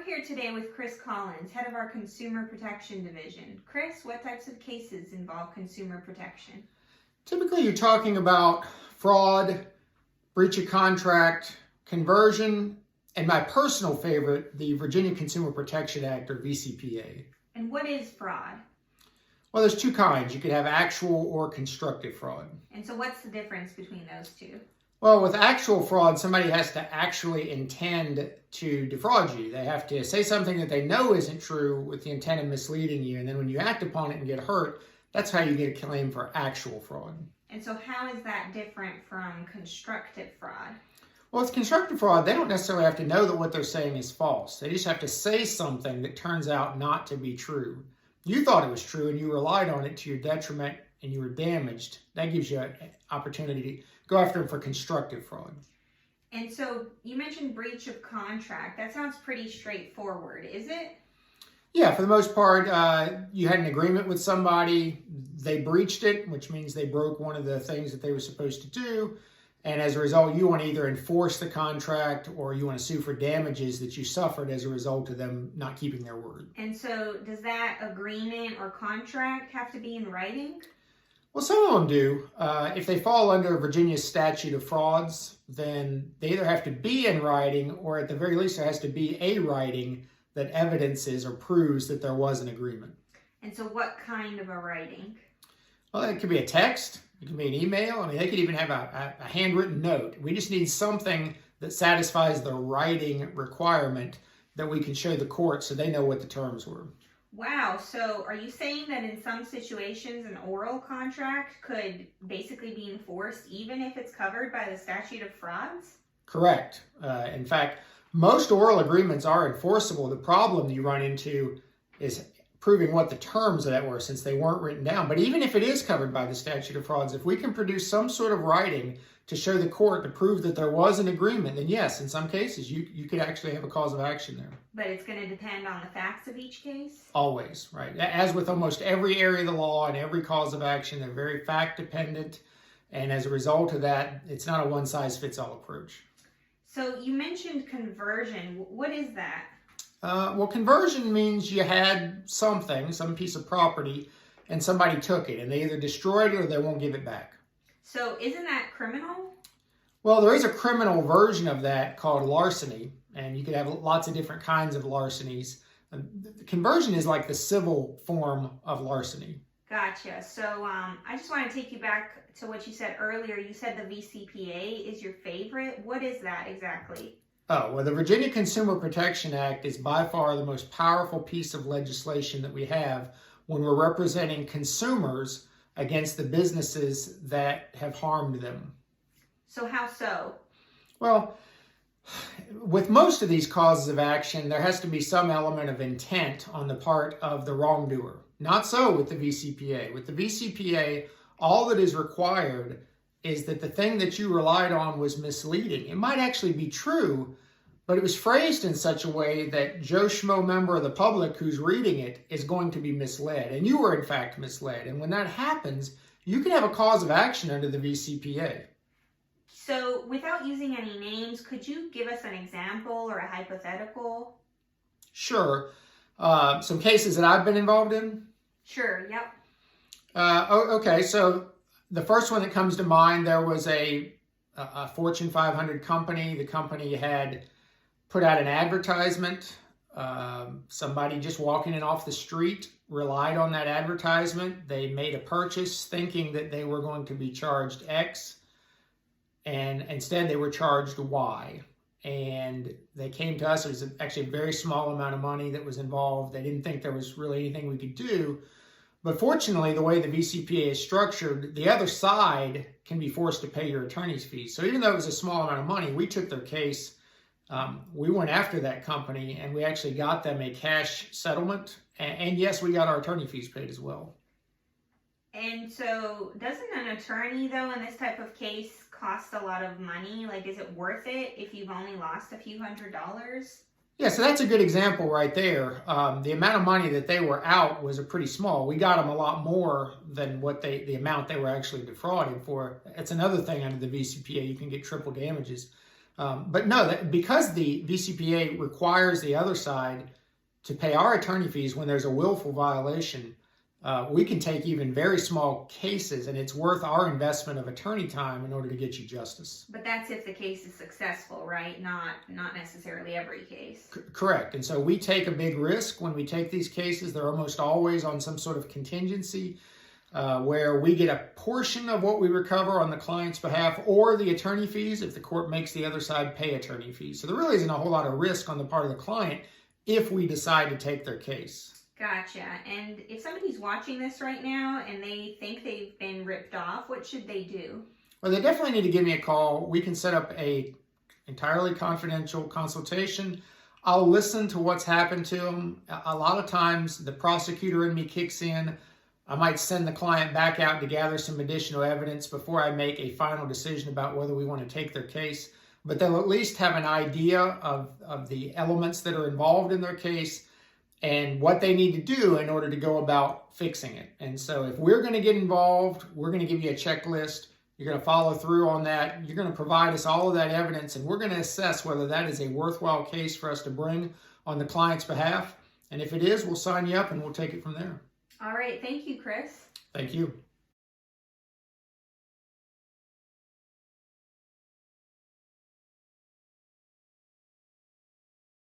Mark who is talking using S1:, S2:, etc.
S1: here today with Chris Collins, head of our Consumer Protection Division. Chris, what types of cases involve consumer protection?
S2: Typically, you're talking about fraud, breach of contract, conversion, and my personal favorite, the Virginia Consumer Protection Act, or VCPA.
S1: And what is fraud?
S2: Well, there's two kinds. You could have actual or constructive fraud.
S1: And so what's the difference between those two?
S2: Well, with actual fraud, somebody has to actually intend to defraud you. They have to say something that they know isn't true with the intent of misleading you. And then when you act upon it and get hurt, that's how you get a claim for actual fraud.
S1: And so how is that different from constructive fraud?
S2: Well, with constructive fraud, they don't necessarily have to know that what they're saying is false. They just have to say something that turns out not to be true. You thought it was true and you relied on it to your detriment and you were damaged. That gives you an opportunity to go after them for constructive fraud.
S1: And so you mentioned breach of contract. That sounds pretty straightforward, is it?
S2: Yeah, for the most part, you had an agreement with somebody, they breached it, which means they broke one of the things that they were supposed to do. And as a result, you want to either enforce the contract or you want to sue for damages that you suffered as a result of them not keeping their word.
S1: And so does that agreement or contract have to be in writing?
S2: Well, some of them do. If they fall under Virginia's statute of frauds, then they either have to be in writing or at the very least there has to be a writing that evidences or proves that there was an agreement.
S1: And so what kind of a writing?
S2: Well, it could be a text. It could be an email. I mean, they could even have a handwritten note. We just need something that satisfies the writing requirement that we can show the court so they know what the terms were.
S1: Wow, so are you saying that in some situations an oral contract could basically be enforced even if it's covered by the statute of frauds?
S2: Correct. In fact, most oral agreements are enforceable. The problem you run into is proving what the terms of that were since they weren't written down. But even if it is covered by the statute of frauds, if we can produce some sort of writing to show the court to prove that there was an agreement, then yes, in some cases, you could actually have a cause of action there.
S1: But it's going to depend on the facts of each case?
S2: Always, right. As with almost every area of the law and every cause of action, they're very fact dependent. And as a result of that, it's not a one-size-fits-all approach.
S1: So you mentioned conversion. What is that?
S2: Well, conversion means you had something, some piece of property, and somebody took it, and they either destroyed it or they won't give it back. So
S1: isn't that criminal?
S2: Well, there is a criminal version of that called larceny, and you could have lots of different kinds of larcenies. Conversion is like the civil form of larceny.
S1: Gotcha. So I just want to take you back to what you said earlier. You said the VCPA is your favorite. What is that exactly?
S2: Oh, well, the Virginia Consumer Protection Act is by far the most powerful piece of legislation that we have when we're representing consumers against the businesses that have harmed them.
S1: So how so?
S2: Well, with most of these causes of action, there has to be some element of intent on the part of the wrongdoer. Not so with the VCPA. With the VCPA, all that is required is that the thing that you relied on was misleading. It might actually be true, but it was phrased in such a way that Joe Schmo member of the public who's reading it is going to be misled. And you were in fact misled. And when that happens, you can have a cause of action under the VCPA.
S1: So without using any names, could you give us an example or a hypothetical?
S2: Sure. Some cases that I've been involved in?
S1: Sure, yep.
S2: Okay, so the first one that comes to mind, there was a Fortune 500 company. The company had put out an advertisement. Somebody just walking in off the street relied on that advertisement. They made a purchase thinking that they were going to be charged X, and instead they were charged Y. And they came to us. It was actually a very small amount of money that was involved. They didn't think there was really anything we could do. But fortunately, the way the VCPA is structured, the other side can be forced to pay your attorney's fees. So even though it was a small amount of money, we took their case. We went after that company, and we actually got them a cash settlement. And yes, we got our attorney fees paid as well.
S1: And so doesn't an attorney, though, in this type of case cost a lot of money? Like, is it worth it if you've only lost a few $100s?
S2: Yeah, so that's a good example right there. The amount of money that they were out was pretty small. We got them a lot more than what the amount they were actually defrauded for. It's another thing under the VCPA. You can get triple damages. But no, because the VCPA requires the other side to pay our attorney fees when there's a willful violation, we can take even very small cases, and it's worth our investment of attorney time in order to get you justice.
S1: But that's if the case is successful, right? Not necessarily every case.
S2: Correct. And so we take a big risk when we take these cases. They're almost always on some sort of contingency where we get a portion of what we recover on the client's behalf or the attorney fees if the court makes the other side pay attorney fees. So there really isn't a whole lot of risk on the part of the client if we decide to take their case.
S1: Gotcha. And if somebody's watching this right now and they think they've been ripped off, what should they do?
S2: Well, they definitely need to give me a call. We can set up a entirely confidential consultation. I'll listen to what's happened to them. A lot of times the prosecutor in me kicks in. I might send the client back out to gather some additional evidence before I make a final decision about whether we want to take their case. But they'll at least have an idea of the elements that are involved in their case and what they need to do in order to go about fixing it. And so if we're going to get involved, we're going to give you a checklist. You're going to follow through on that. You're going to provide us all of that evidence, and we're going to assess whether that is a worthwhile case for us to bring on the client's behalf. And if it is, we'll sign you up and we'll take it from there.
S1: All right. Thank you, Chris.
S2: Thank you.